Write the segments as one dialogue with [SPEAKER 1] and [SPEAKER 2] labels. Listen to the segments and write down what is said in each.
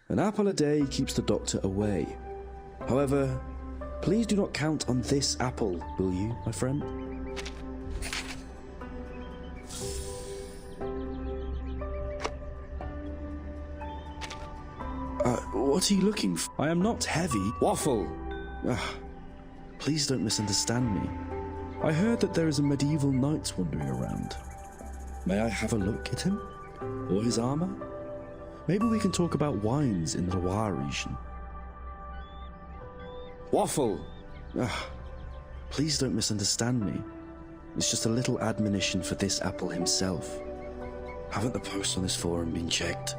[SPEAKER 1] An apple a day keeps the doctor away. However, please do not count on this apple, will you, my friend? What are you looking for? I am not heavy. Waffle! Please don't misunderstand me. I heard that there is a medieval knight wandering around. May I have a look at him? Or his armour? Maybe we can talk about wines in the Loire region. Waffle! Please don't misunderstand me. It's just a little admonition for this apple himself. Haven't the posts on this forum been checked?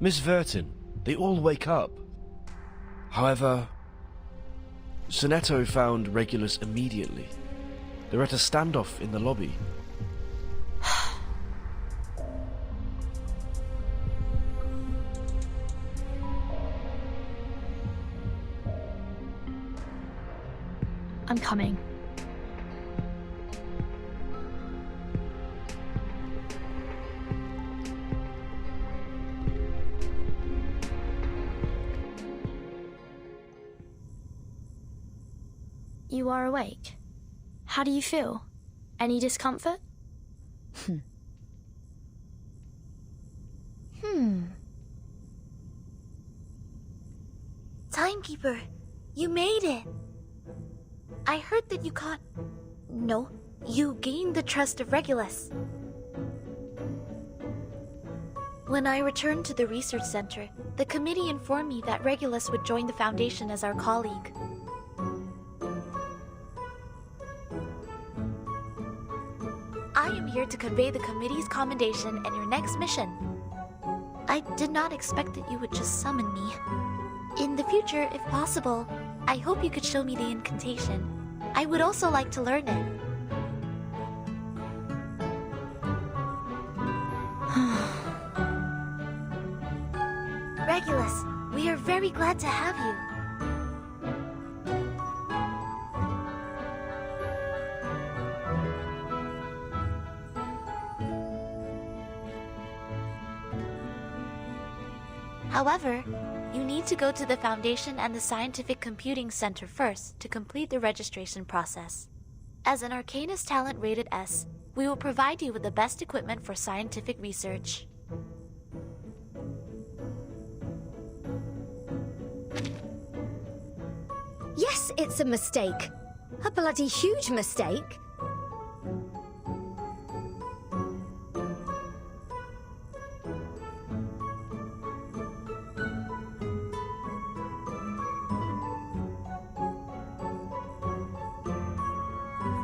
[SPEAKER 2] Miss Vertin, they all wake up. However, Sonetto found Regulus immediately. They're at a standoff in the lobby.
[SPEAKER 3] I'm coming. You are awake. How do you feel? Any discomfort?
[SPEAKER 4] Timekeeper, you made it. I heard that you caught... No, you gained the trust of Regulus. When I returned to the research center, the committee informed me that Regulus would join the Foundation as our colleague. I am here to convey the committee's commendation and your next mission. I did not expect that you would just summon me. In the future, if possible, I hope you could show me the incantation. I would also like to learn it. Regulus, we are very glad to have you. However, you need to go to the Foundation and the Scientific Computing Center first to complete the registration process. As an Arcanist talent rated S, we will provide you with the best equipment for scientific research.
[SPEAKER 5] Yes, it's a mistake. A bloody huge mistake.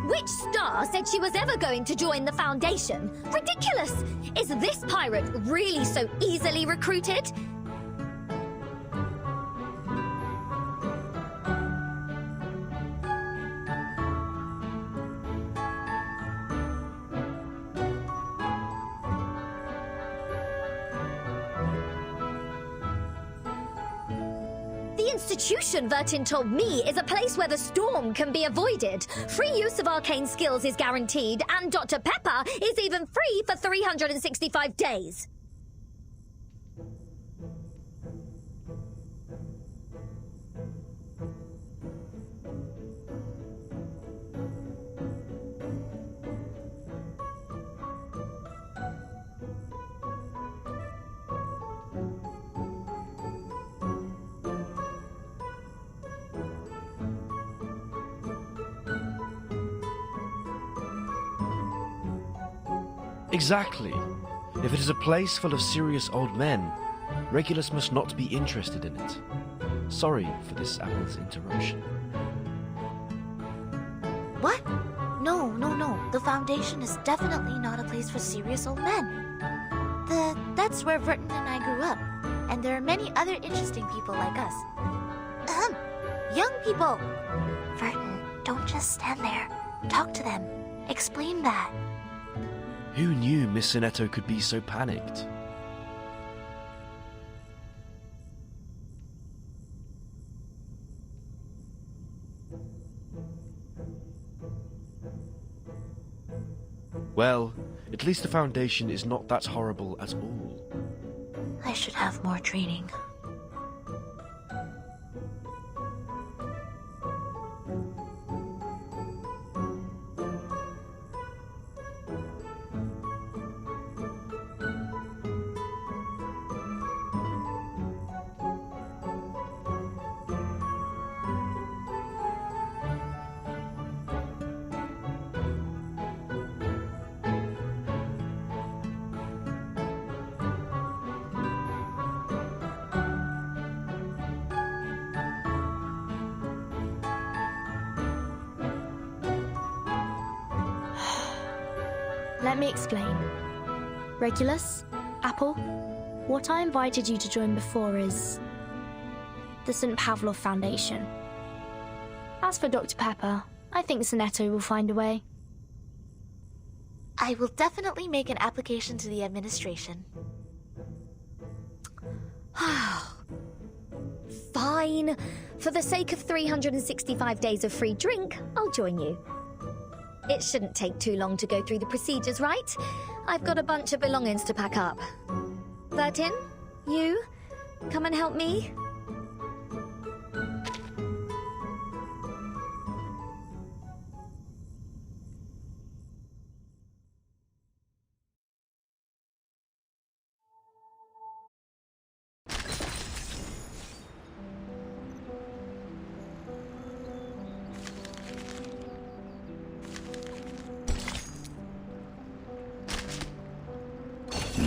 [SPEAKER 5] Which star said she was ever going to join the Foundation? Ridiculous! Is this pirate really so easily recruited? The institution, Vertin told me, is a place where the storm can be avoided. Free use of arcane skills is guaranteed, and Dr. Pepper is even free for 365 days.
[SPEAKER 2] Exactly. If it is a place full of serious old men, Regulus must not be interested in it. Sorry for this Apple's interruption.
[SPEAKER 4] What? No. The Foundation is definitely not a place for serious old men. That's where Vertin and I grew up, and there are many other interesting people like us. Young people! Vertin, don't just stand there. Talk to them. Explain that.
[SPEAKER 2] Who knew Miss Sonetto could be so panicked? Well, at least the Foundation is not that horrible at all.
[SPEAKER 4] I should have more training.
[SPEAKER 3] Let me explain. Regulus, Apple, what I invited you to join before is the St. Pavlov Foundation. As for Dr. Pepper, I think Sonetto will find a way.
[SPEAKER 4] I will definitely make an application to the administration.
[SPEAKER 5] Fine. For the sake of 365 days of free drink, I'll join you. It shouldn't take too long to go through the procedures, right? I've got a bunch of belongings to pack up. Vertin, you, come and help me.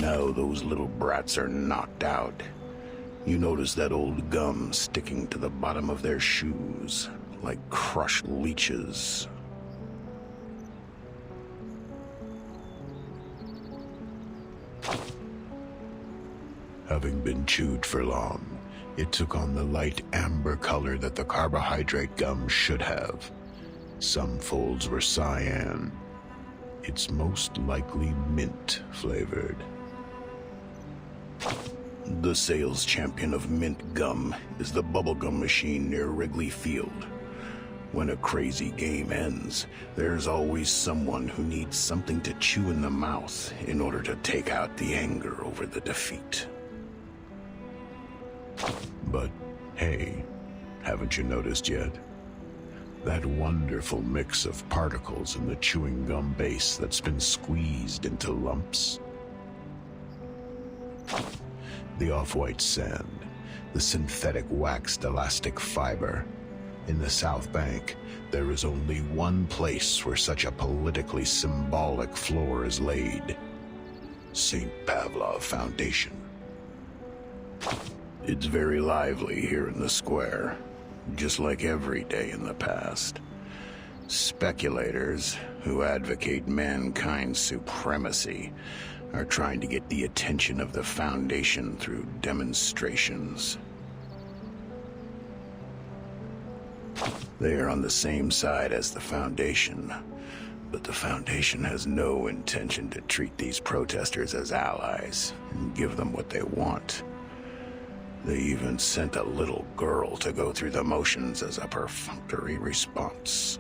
[SPEAKER 6] Now those little brats are knocked out. You notice that old gum sticking to the bottom of their shoes, like crushed leeches. Having been chewed for long, it took on the light amber color that the carbohydrate gum should have. Some folds were cyan. It's most likely mint flavored. The sales champion of mint gum is the bubblegum machine near Wrigley Field. When a crazy game ends, there's always someone who needs something to chew in the mouth in order to take out the anger over the defeat. But hey, haven't you noticed yet? That wonderful mix of particles in the chewing gum base that's been squeezed into lumps? The off-white sand, the synthetic waxed elastic fiber. In the South Bank, there is only one place where such a politically symbolic floor is laid. St. Pavlov Foundation. It's very lively here in the square, just like every day in the past. Speculators who advocate mankind's supremacy are trying to get the attention of the Foundation through demonstrations. They are on the same side as the Foundation, but the Foundation has no intention to treat these protesters as allies and give them what they want. They even sent a little girl to go through the motions as a perfunctory response.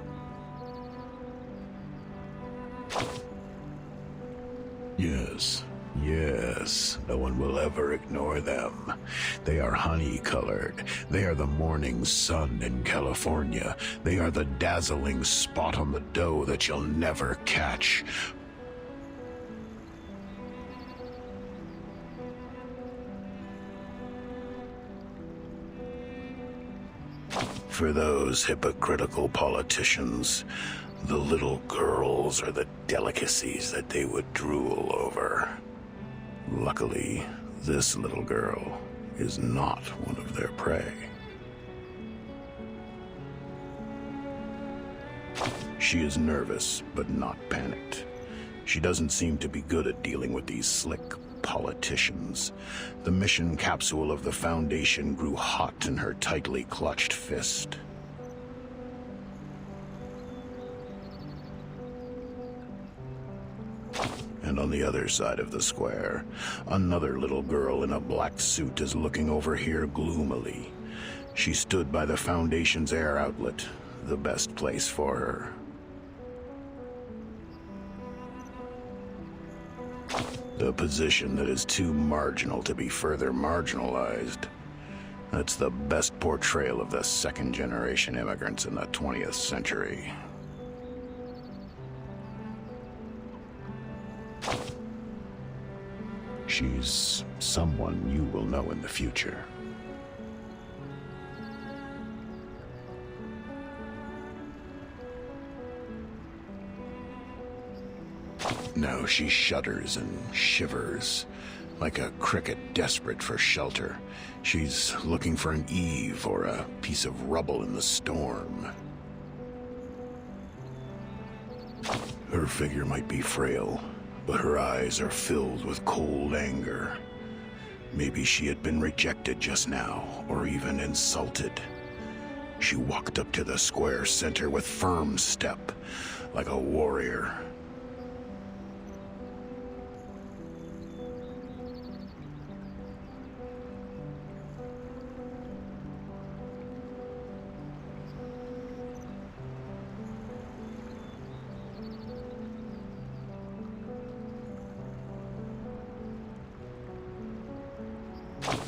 [SPEAKER 6] Yes, no one will ever ignore them. They are honey-colored. They are the morning sun in California. They are the dazzling spot on the dough that you'll never catch. For those hypocritical politicians, the little girls are the delicacies that they would drool over. Luckily, this little girl is not one of their prey. She is nervous, but not panicked. She doesn't seem to be good at dealing with these slick politicians. The mission capsule of the Foundation grew hot in her tightly clutched fist. And on the other side of the square, another little girl in a black suit is looking over here gloomily. She stood by the Foundation's air outlet, the best place for her. The position that is too marginal to be further marginalized. That's the best portrayal of the second-generation immigrants in the 20th century. She's someone you will know in the future. No, she shudders and shivers, like a cricket desperate for shelter. She's looking for an eave or a piece of rubble in the storm. Her figure might be frail, but her eyes are filled with cold anger. Maybe she had been rejected just now, or even insulted. She walked up to the square center with firm step, like a warrior.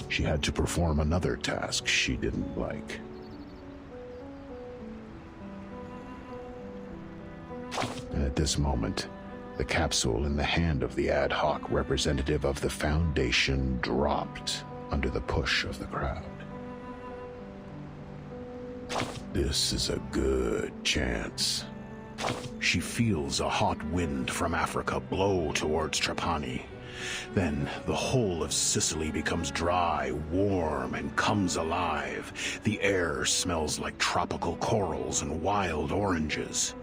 [SPEAKER 6] She had to perform another task she didn't like. And at this moment, the capsule in the hand of the ad hoc representative of the Foundation dropped under the push of the crowd. This is a good chance. She feels a hot wind from Africa blow towards Trapani. Then the whole of Sicily becomes dry, warm, and comes alive. The air smells like tropical corals and wild oranges.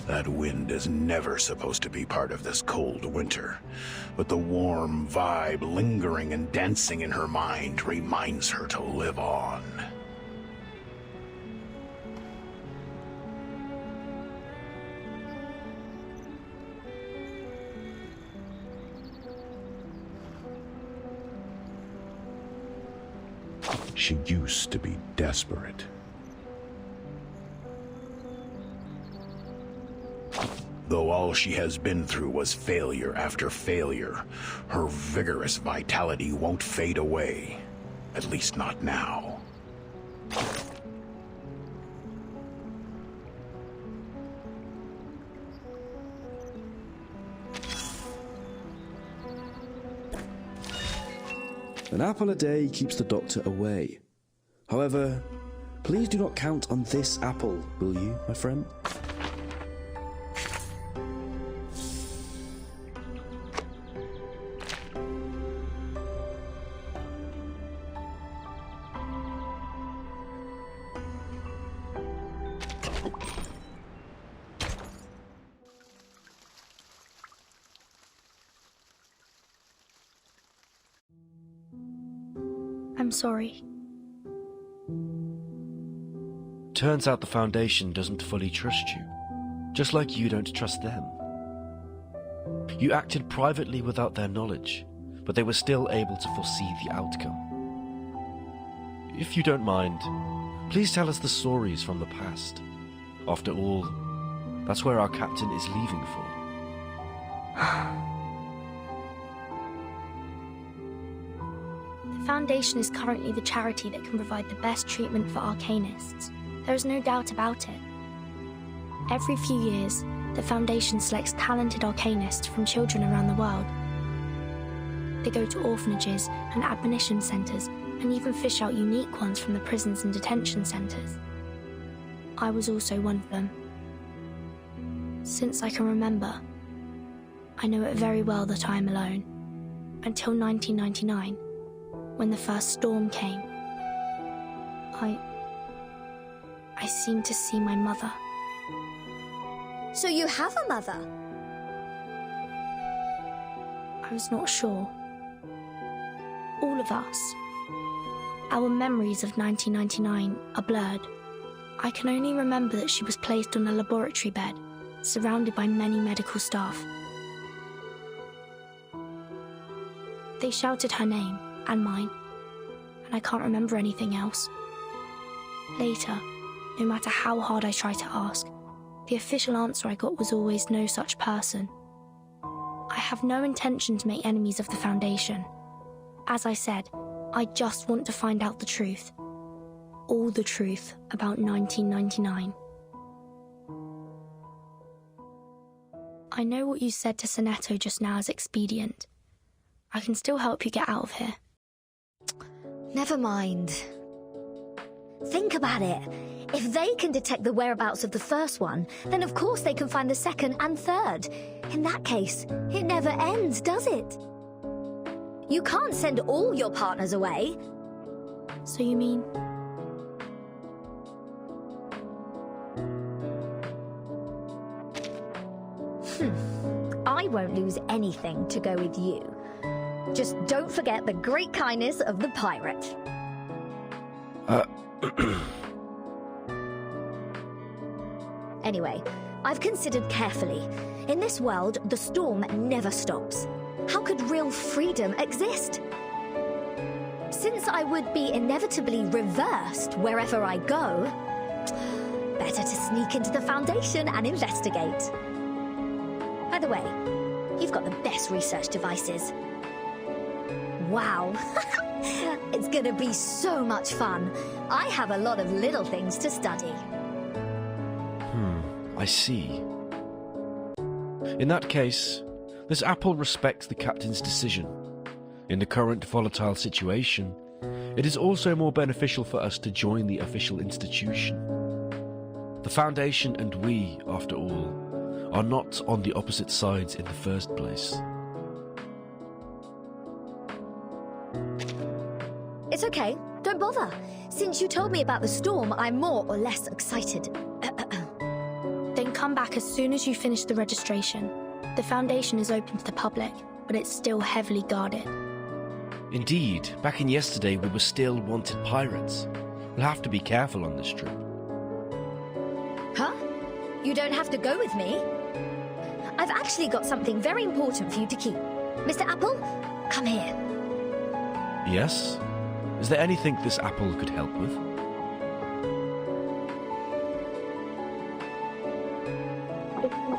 [SPEAKER 6] That wind is never supposed to be part of this cold winter, but the warm vibe lingering and dancing in her mind reminds her to live on. She used to be desperate. Though all she has been through was failure after failure, her vigorous vitality won't fade away. At least not now.
[SPEAKER 1] An apple a day keeps the doctor away. However, please do not count on this apple, will you, my friend?
[SPEAKER 3] I'm sorry.
[SPEAKER 2] Turns out the Foundation doesn't fully trust you, just like you don't trust them. You acted privately without their knowledge, but they were still able to foresee the outcome. If you don't mind, please tell us the stories from the past. After all, that's where our captain is leaving for.
[SPEAKER 3] The Foundation is currently the charity that can provide the best treatment for Arcanists. There is no doubt about it. Every few years, the Foundation selects talented Arcanists from children around the world. They go to orphanages and admonition centres and even fish out unique ones from the prisons and detention centres. I was also one of them. Since I can remember, I know it very well that I am alone, until 1999, when the first storm came. I seemed to see my mother.
[SPEAKER 5] So you have a mother?
[SPEAKER 3] I was not sure. All of us. Our memories of 1999 are blurred. I can only remember that she was placed on a laboratory bed, surrounded by many medical staff. They shouted her name, and mine, and I can't remember anything else. Later, no matter how hard I tried to ask, the official answer I got was always no such person. I have no intention to make enemies of the Foundation. As I said, I just want to find out the truth. All the truth about 1999. I know what you said to Sonetto just now is expedient. I can still help you get out of here.
[SPEAKER 5] Never mind. Think about it. If they can detect the whereabouts of the first one, then of course they can find the second and third. In that case, it never ends, does it? You can't send all your partners away.
[SPEAKER 3] So you mean...
[SPEAKER 5] I won't lose anything to go with you. Just don't forget the great kindness of the pirate. Anyway, I've considered carefully. In this world, the storm never stops. How could real freedom exist? Since I would be inevitably reversed wherever I go, better to sneak into the Foundation and investigate. By the way, you've got the best research devices. Wow, it's gonna be so much fun. I have a lot of little things to study.
[SPEAKER 2] I see. In that case, this Apple respects the captain's decision. In the current volatile situation, it is also more beneficial for us to join the official institution. The Foundation and we, after all, are not on the opposite sides in the first place.
[SPEAKER 5] It's okay, don't bother. Since you told me about the storm, I'm more or less excited.
[SPEAKER 3] Then come back as soon as you finish the registration. The Foundation is open to the public, but it's still heavily guarded.
[SPEAKER 2] Indeed, back in yesterday we were still wanted pirates. We'll have to be careful on this trip.
[SPEAKER 5] Huh? You don't have to go with me? I've actually got something very important for you to keep. Mr. Apple, come here.
[SPEAKER 2] Yes? Is there anything this Apple could help with?
[SPEAKER 4] Excuse me.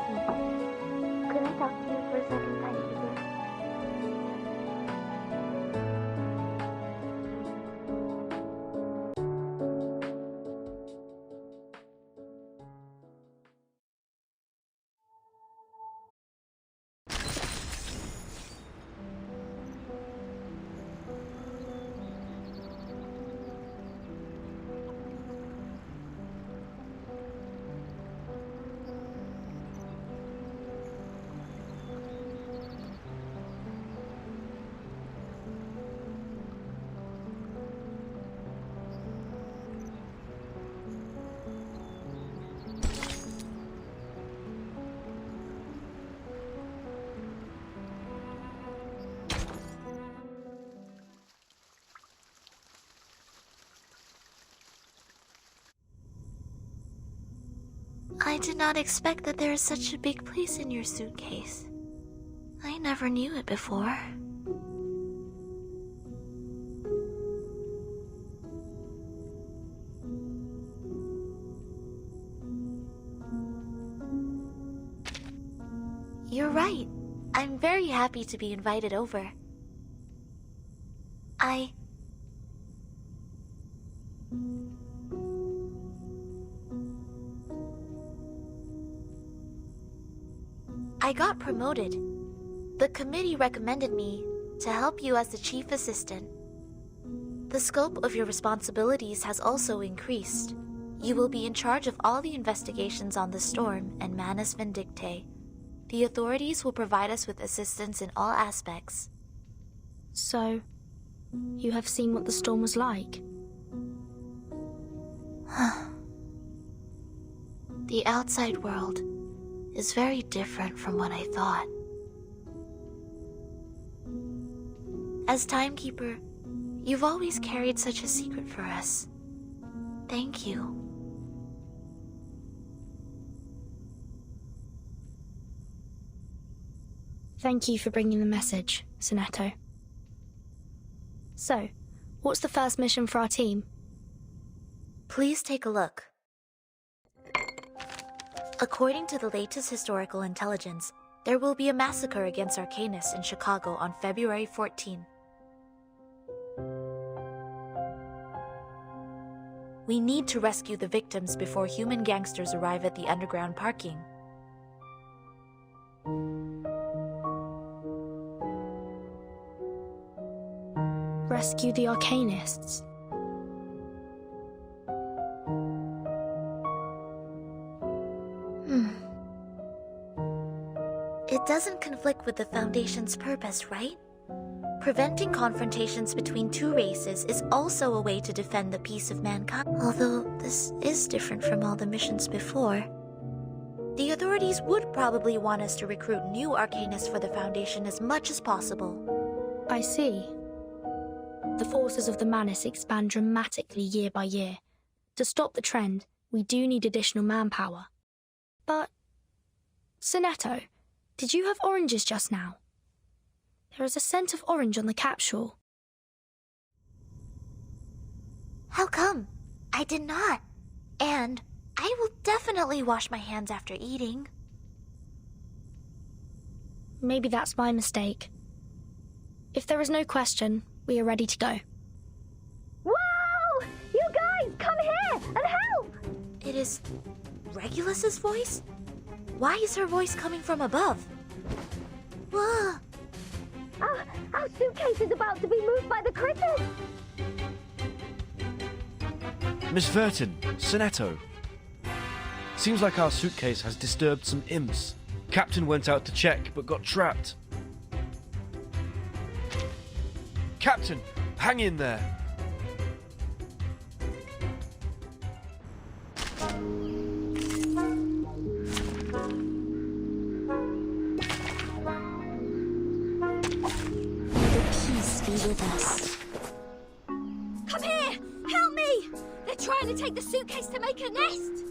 [SPEAKER 4] Could I talk to you for a second, timekeeper? I did not expect that there is such a big place in your suitcase. I never knew it before. You're right. I'm very happy to be invited over. I got promoted. The committee recommended me to help you as the chief assistant. The scope of your responsibilities has also increased. You will be in charge of all the investigations on the storm and Manus Vindictae. The authorities will provide us with assistance in all aspects.
[SPEAKER 3] So, you have seen what the storm was like?
[SPEAKER 4] The outside world is very different from what I thought. As Timekeeper, you've always carried such a secret for us. Thank you.
[SPEAKER 3] Thank you for bringing the message, Sonetto. So, what's the first mission for our team?
[SPEAKER 4] Please take a look. According to the latest historical intelligence, there will be a massacre against Arcanus in Chicago on February 14. We need to rescue the victims before human gangsters arrive at the underground parking.
[SPEAKER 3] Rescue the Arcanists.
[SPEAKER 4] It doesn't conflict with the Foundation's purpose, right? Preventing confrontations between two races is also a way to defend the peace of mankind. Although this is different from all the missions before. The authorities would probably want us to recruit new Arcanists for the Foundation as much as possible.
[SPEAKER 3] I see. The forces of the Manus expand dramatically year by year. To stop the trend, we do need additional manpower. But, Sonetto, did you have oranges just now? There is a scent of orange on the capsule.
[SPEAKER 4] How come? I did not. And I will definitely wash my hands after eating.
[SPEAKER 3] Maybe that's my mistake. If there is no question, we are ready to go.
[SPEAKER 5] Whoa! You guys, come here and help!
[SPEAKER 4] It is Regulus's voice? Why is her voice coming from above? Whoa!
[SPEAKER 5] Our suitcase is about to be moved by the critters!
[SPEAKER 2] Miss Vertin, Sonetto. Seems like our suitcase has disturbed some imps. Captain went out to check, but got trapped. Captain, hang in there.
[SPEAKER 4] Peace be with us.
[SPEAKER 5] Come here! Help me! They're trying to take the suitcase to make a nest!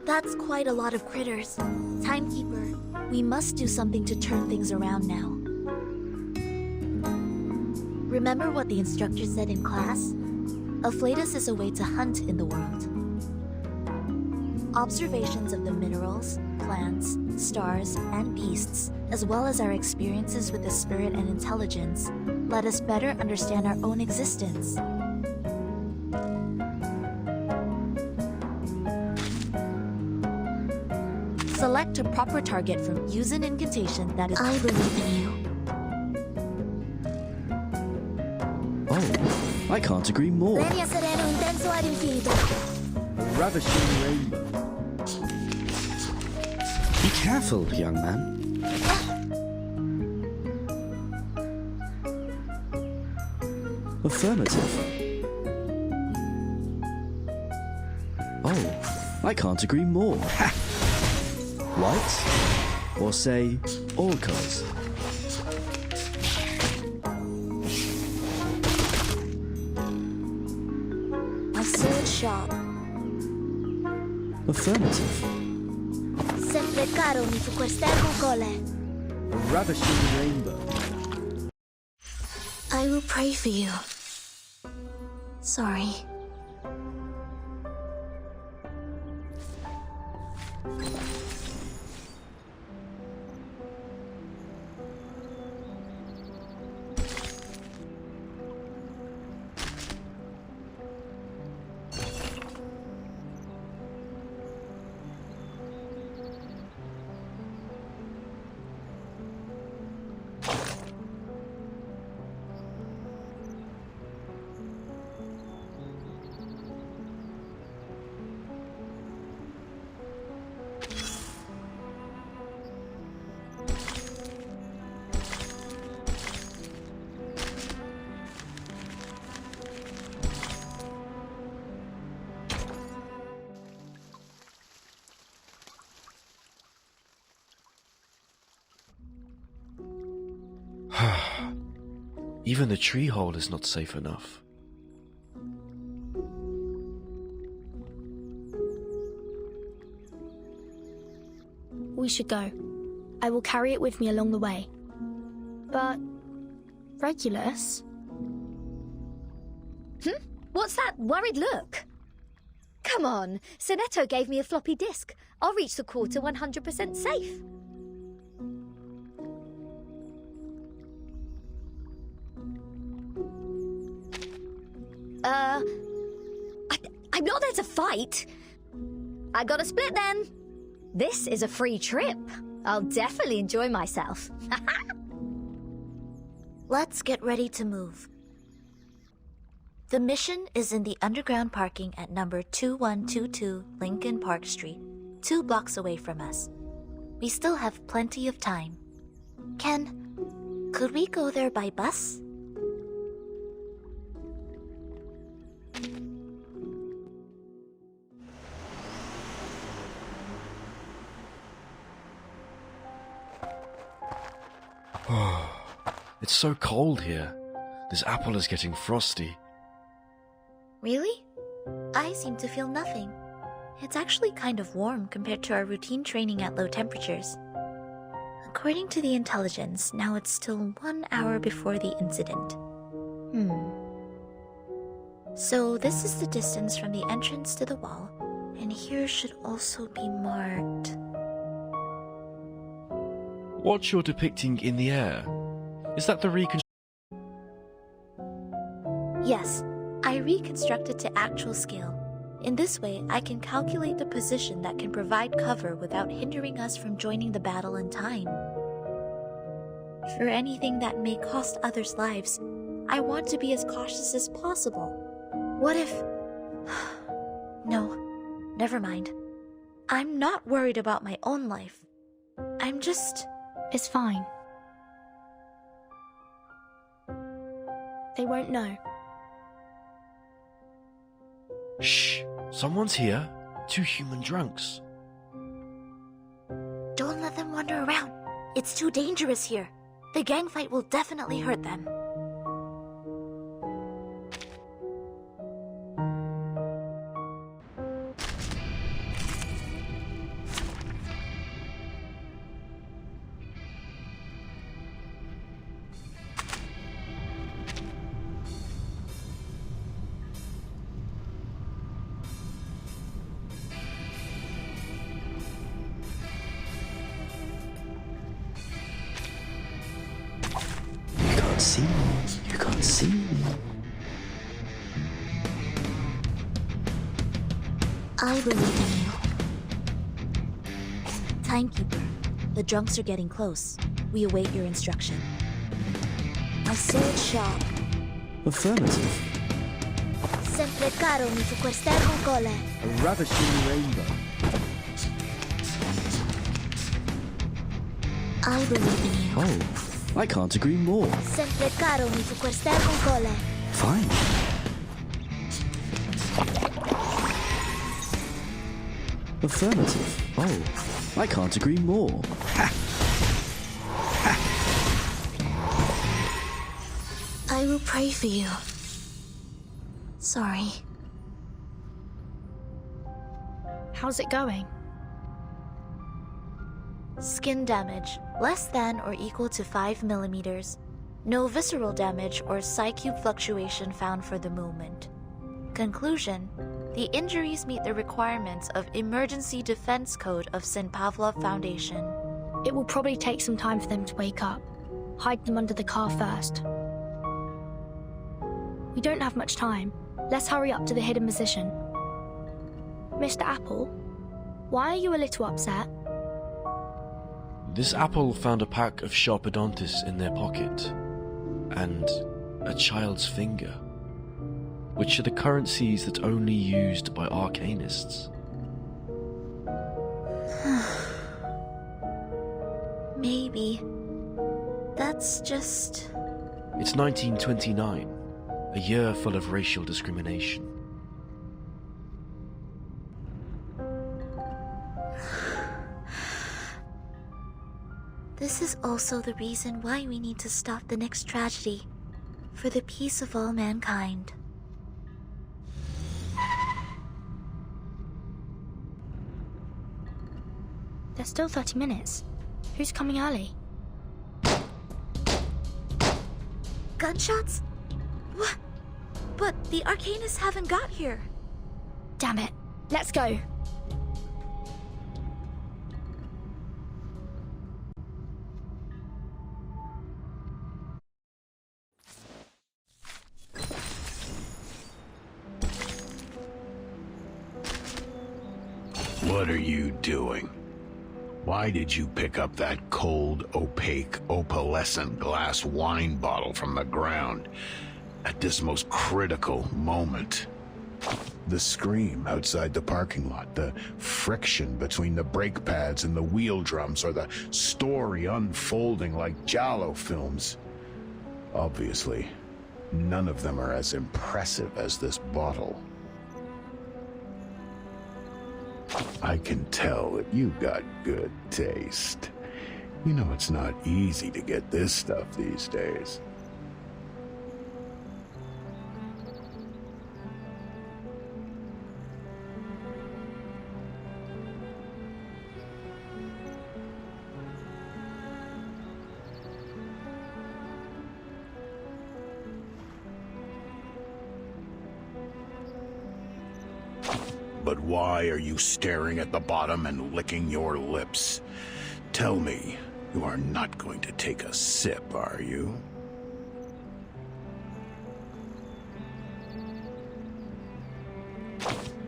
[SPEAKER 4] That's quite a lot of critters. Timekeeper, we must do something to turn things around now. Remember what the instructor said in class? Afflatus is a way to hunt in the world. Observations of the minerals, plants, stars, and beasts, as well as our experiences with the spirit and intelligence, let us better understand our own existence. Select a proper target from use an incantation that is... I believe in you.
[SPEAKER 1] Oh, I can't agree more. A ravishing rainbow. Be careful, young man. Affirmative. Oh, I can't agree more. White? Or say, all colours?
[SPEAKER 4] A sword shop.
[SPEAKER 1] Affirmative.
[SPEAKER 4] Sempre caro mi fu quest'erbo cole.
[SPEAKER 1] A ravishing rainbow.
[SPEAKER 4] I will pray for you. Sorry.
[SPEAKER 2] Even the tree hole is not safe enough.
[SPEAKER 3] We should go. I will carry it with me along the way. But... Regulus?
[SPEAKER 5] What's that worried look? Come on, Sonetto gave me a floppy disk. I'll reach the quarter 100% safe. I'm not there to fight. I got a split then. This is a free trip. I'll definitely enjoy myself.
[SPEAKER 4] Let's get ready to move. The mission is in the underground parking at number 2122 Lincoln Park Street, 2 blocks away from us. We still have plenty of time. Ken, could we go there by bus?
[SPEAKER 2] It's so cold here. This apple is getting frosty.
[SPEAKER 4] Really? I seem to feel nothing. It's actually kind of warm compared to our routine training at low temperatures. According to the intelligence, now it's still 1 hour before the incident. So this is the distance from the entrance to the wall, and here should also be marked.
[SPEAKER 2] What you're depicting in the air, is that the
[SPEAKER 4] Yes, I reconstructed to actual scale. In this way, I can calculate the position that can provide cover without hindering us from joining the battle in time. For anything that may cost others' lives, I want to be as cautious as possible. What if... No, never mind. I'm not worried about my own life. I'm just...
[SPEAKER 3] It's fine. They won't know.
[SPEAKER 2] Shh! Someone's here. 2 human drunks.
[SPEAKER 4] Don't let them wander around. It's too dangerous here. The gang fight will definitely hurt them.
[SPEAKER 1] See me. You can't see me.
[SPEAKER 4] I believe in you. Timekeeper, the drunks are getting close. We await your instruction. I said sharp.
[SPEAKER 1] Affirmative.
[SPEAKER 4] Sempre caro mi fu quest'ergo cole.
[SPEAKER 1] A ravishing rainbow.
[SPEAKER 4] I believe in you.
[SPEAKER 1] Oh, I can't agree more.
[SPEAKER 4] Sempre caro mi fu quest'ergo cole.
[SPEAKER 1] Fine. Affirmative. Oh, I can't agree more.
[SPEAKER 4] I will pray for you. Sorry.
[SPEAKER 3] How's it going?
[SPEAKER 4] Skin damage, less than or equal to 5 millimeters. No visceral damage or psyche fluctuation found for the moment. Conclusion: the injuries meet the requirements of Emergency Defense Code of St. Pavlov Foundation.
[SPEAKER 3] It will probably take some time for them to wake up. Hide them under the car first. We don't have much time. Let's hurry up to the hidden position. Mr. Apple, why are you a little upset?
[SPEAKER 2] This apple found a pack of Sharpodontis in their pocket, and a child's finger, which are the currencies that only used by arcanists.
[SPEAKER 4] Maybe. That's just...
[SPEAKER 2] It's 1929, a year full of racial discrimination.
[SPEAKER 4] This is also the reason why we need to stop the next tragedy. for the peace of all mankind.
[SPEAKER 3] There's still 30 minutes. Who's coming early?
[SPEAKER 4] Gunshots? What? But the Arcanists haven't got here.
[SPEAKER 3] Damn it. Let's go.
[SPEAKER 6] What are you doing? Why did you pick up that cold, opaque, opalescent glass wine bottle from the ground at this most critical moment? The scream outside the parking lot, the friction between the brake pads and the wheel drums, or the story unfolding like giallo films. Obviously, none of them are as impressive as this bottle. I can tell that you got good taste. You know it's not easy to get this stuff these days. But why are you staring at the bottom and licking your lips? Tell me, you are not going to take a sip, are you?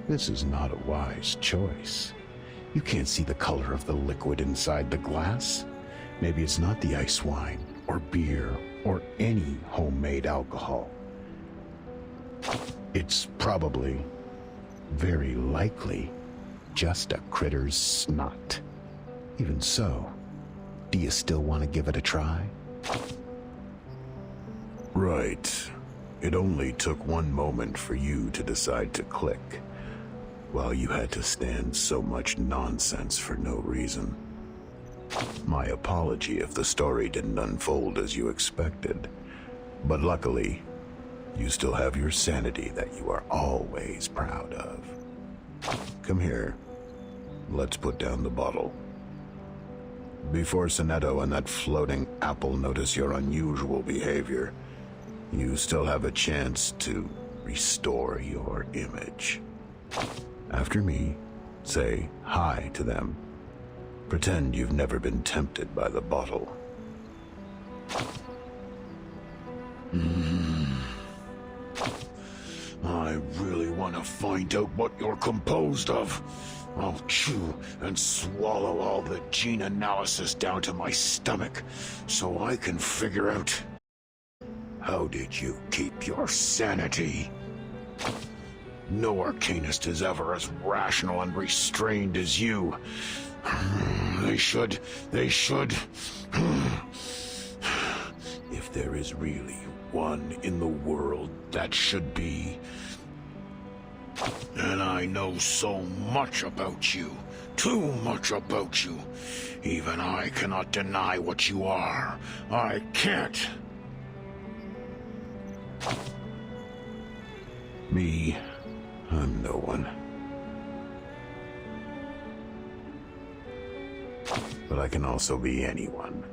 [SPEAKER 6] This is not a wise choice. You can't see the color of the liquid inside the glass. Maybe it's not the ice wine, or beer, or any homemade alcohol. It's probably, very likely, just a critter's snot. Even so, do you still want to give it a try? Right. It only took one moment for you to decide to click, while you had to stand so much nonsense for no reason. My apology if the story didn't unfold as you expected, but luckily, you still have your sanity that you are always proud of. Come here. Let's put down the bottle. Before Sonetto and that floating apple notice your unusual behavior, you still have a chance to restore your image. After me, say hi to them. Pretend you've never been tempted by the bottle. I really want to find out what you're composed of. I'll chew and swallow all the gene analysis down to my stomach, so I can figure out, how did you keep your sanity? No Arcanist is ever as rational and restrained as you. They should. If there is really one in the world that should be. And I know so much about you, too much about you. Even I cannot deny what you are. I can't. Me, I'm no one. But I can also be anyone.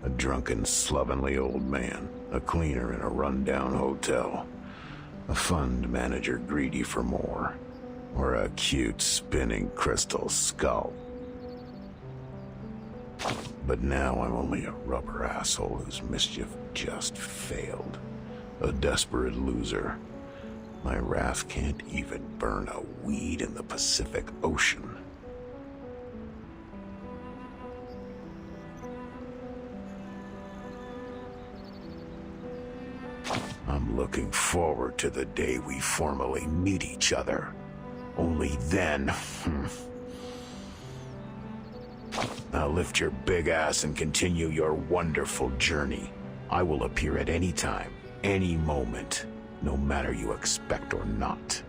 [SPEAKER 6] A drunken, slovenly old man, a cleaner in a run-down hotel, a fund manager greedy for more, or a cute spinning crystal skull. But now I'm only a rubber asshole whose mischief just failed. A desperate loser. My wrath can't even burn a weed in the Pacific Ocean. I'm looking forward to the day we formally meet each other. Only then... Now lift your big ass and continue your wonderful journey. I will appear at any time, any moment, no matter you expect or not.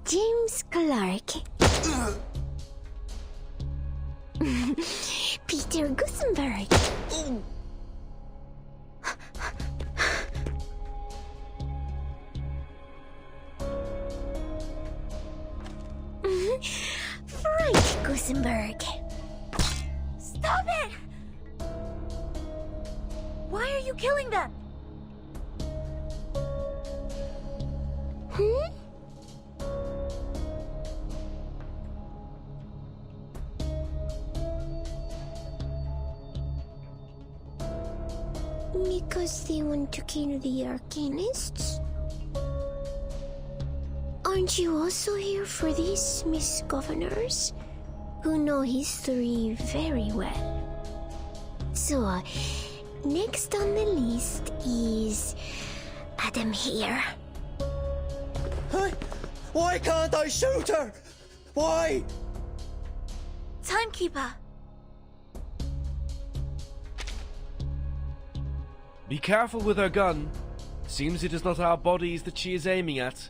[SPEAKER 3] James Clark. Peter Gusenberg. Frank Gusenberg.
[SPEAKER 4] Stop it! Why are you killing them?
[SPEAKER 3] Because they want to kill the Arcanists? Aren't you also here for these Miss Governors, who know history very well? So, next on the list is Adam here.
[SPEAKER 7] Why can't I shoot her? Why?
[SPEAKER 4] Timekeeper.
[SPEAKER 2] Be careful with her gun. Seems it is not our bodies that she is aiming at.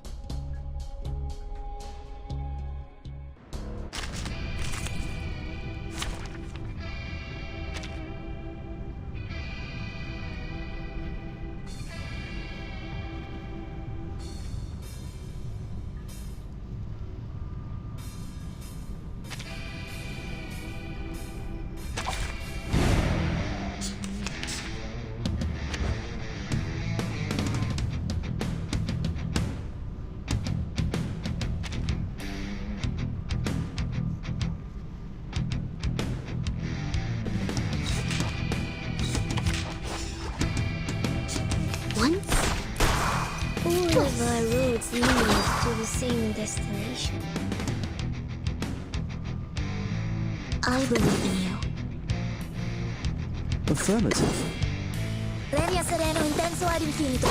[SPEAKER 3] Once, all of our roads lead us to the same destination. I believe in you.
[SPEAKER 1] Affirmative.
[SPEAKER 3] Devi essere un intenso ad infinito.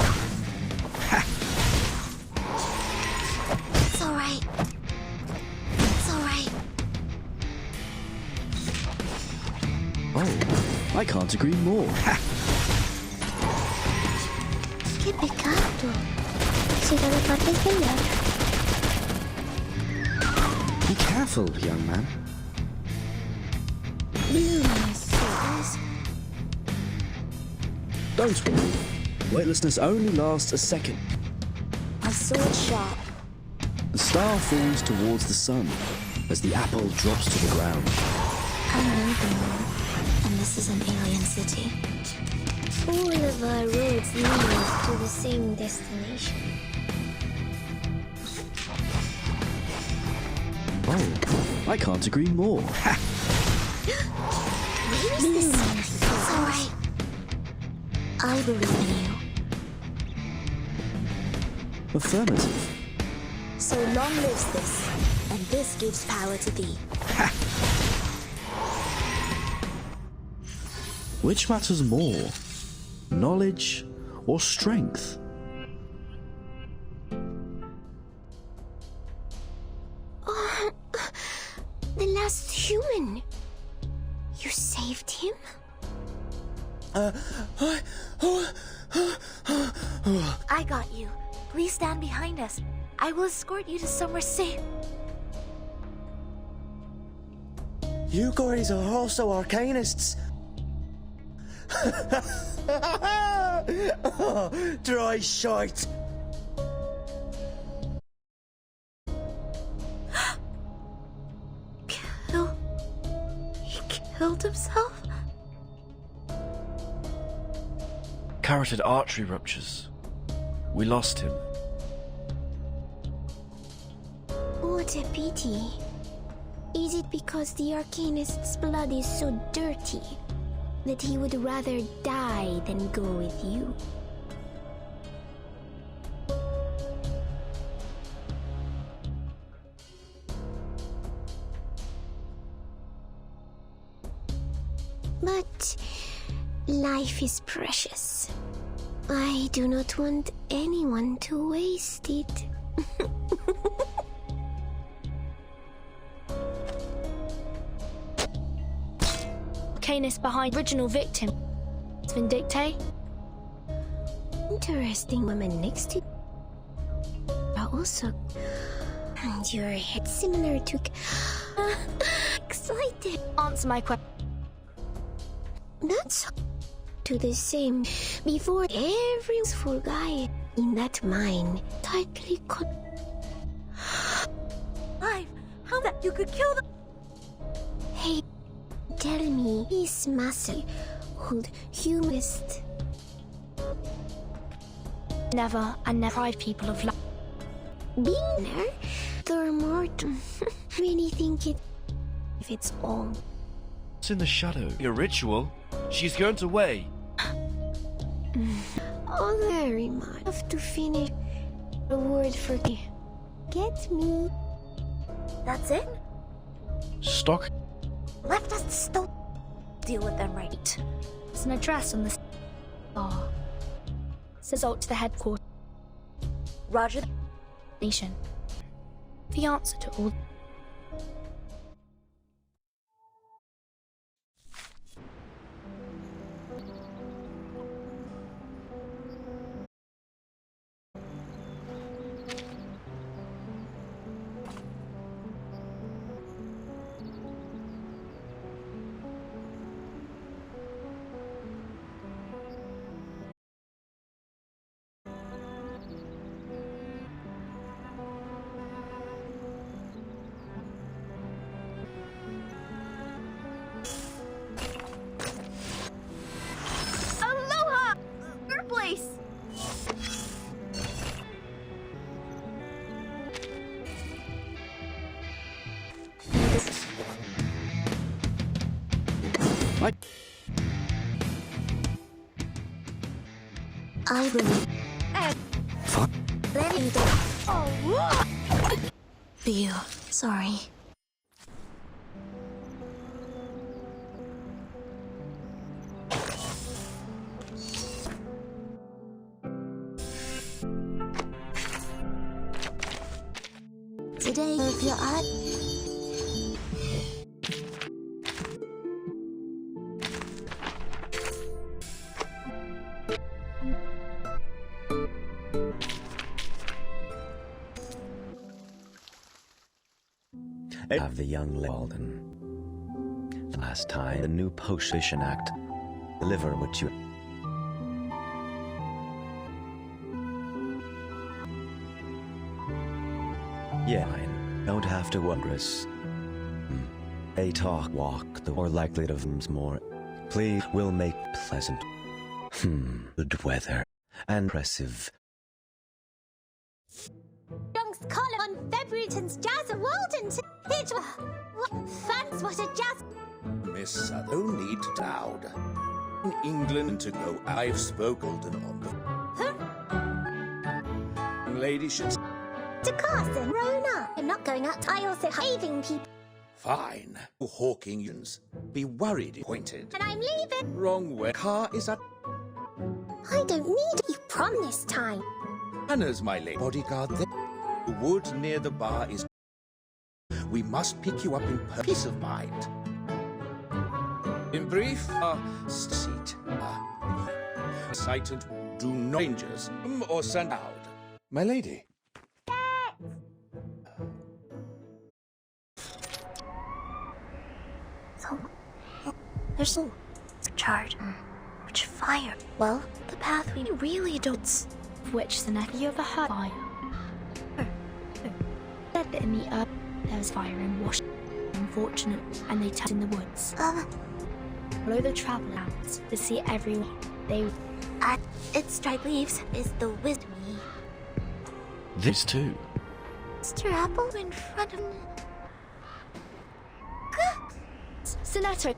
[SPEAKER 3] It's alright. It's alright.
[SPEAKER 1] Oh, I can't agree more.
[SPEAKER 3] Che peccato. Si deve farti svegliare.
[SPEAKER 1] Be careful, young man.
[SPEAKER 3] Blooming souls.
[SPEAKER 1] Don't worry. Weightlessness only lasts a second.
[SPEAKER 3] My sword sharp.
[SPEAKER 1] The star falls towards the sun as the apple drops to the ground.
[SPEAKER 3] I know the moon, and this is an alien city. All of our roads lead us to the same destination.
[SPEAKER 1] Oh, I can't agree more.
[SPEAKER 3] It's alright. I believe in you.
[SPEAKER 1] Affirmative.
[SPEAKER 3] So long lives this, and this gives power to thee.
[SPEAKER 1] Which matters more? Knowledge or strength?
[SPEAKER 3] The last human. You saved him?
[SPEAKER 4] I got you. Please stand behind us. I will escort you to somewhere safe.
[SPEAKER 7] You guys are also Arcanists. Oh, dry shite.
[SPEAKER 4] He killed himself?
[SPEAKER 2] Carotid artery ruptures. We lost him.
[SPEAKER 3] What a pity. Is it because the Arcanist's blood is so dirty that he would rather die than go with you? But life is precious. I do not want anyone to waste it.
[SPEAKER 8] Canis behind original victim. Vindicte?
[SPEAKER 3] Interesting woman next to Raoul.
[SPEAKER 9] also. And your head similar to. Excited.
[SPEAKER 3] Answer my question.
[SPEAKER 9] Not so. To the same. Before every useful guy in that mine tightly cut.
[SPEAKER 4] Live! How that you could kill them?
[SPEAKER 9] Hey, tell me, this massive old humorist.
[SPEAKER 3] Never and never deprive people of life.
[SPEAKER 9] Being there, they're more. Really think it. If it's all.
[SPEAKER 2] It's in the shadow. Your ritual? She's going away.
[SPEAKER 9] Oh, very much. Have to finish. A word for me. Get me.
[SPEAKER 4] That's it?
[SPEAKER 2] Stock.
[SPEAKER 4] Left us to still deal with them right.
[SPEAKER 3] There's an address on the bar. Says out to the headquarters.
[SPEAKER 4] Roger.
[SPEAKER 3] Nation. The answer to all.
[SPEAKER 4] Aloha! Your place!
[SPEAKER 9] I believe.
[SPEAKER 2] Fuck.
[SPEAKER 9] Let me go. Oh, Leo, sorry. Today, if you're at.
[SPEAKER 10] Of the young Walden. The last time the new Potion Act. Deliver what you. Yeah, I don't have to wondrous. They talk, walk, the more likely of them's more. Please will make pleasant. Good weather. And impressive.
[SPEAKER 5] Young's column on Februaryton's Jazz and Walden. Fans, what a jazz.
[SPEAKER 6] Miss no need to doubt. In England to go, I've spoken on the. Lady should.
[SPEAKER 5] To Carson, Rona. I'm not going out. I also having people.
[SPEAKER 6] Fine. Hawking unions. Be worried, pointed.
[SPEAKER 5] And I'm leaving.
[SPEAKER 6] Wrong way. Car is at.
[SPEAKER 9] I don't need you prom this time.
[SPEAKER 6] Manners, my lady. Bodyguard there. The wood near the bar is. We must pick you up in peace of mind. In brief, seat. Sighted. Do not rangers or send out. My lady.
[SPEAKER 4] So, there's so charged. Which fire? Well, the path we really don't.
[SPEAKER 3] Which the neck you ever heard fire? Said that in the earth there was fire in Washington. Unfortunate, and they turned in the woods. Follow the travel routes to see everyone. They.
[SPEAKER 4] It's dry leaves is the wisdom.
[SPEAKER 2] This too.
[SPEAKER 4] Mr. Apple in front of me.
[SPEAKER 3] Sonetto.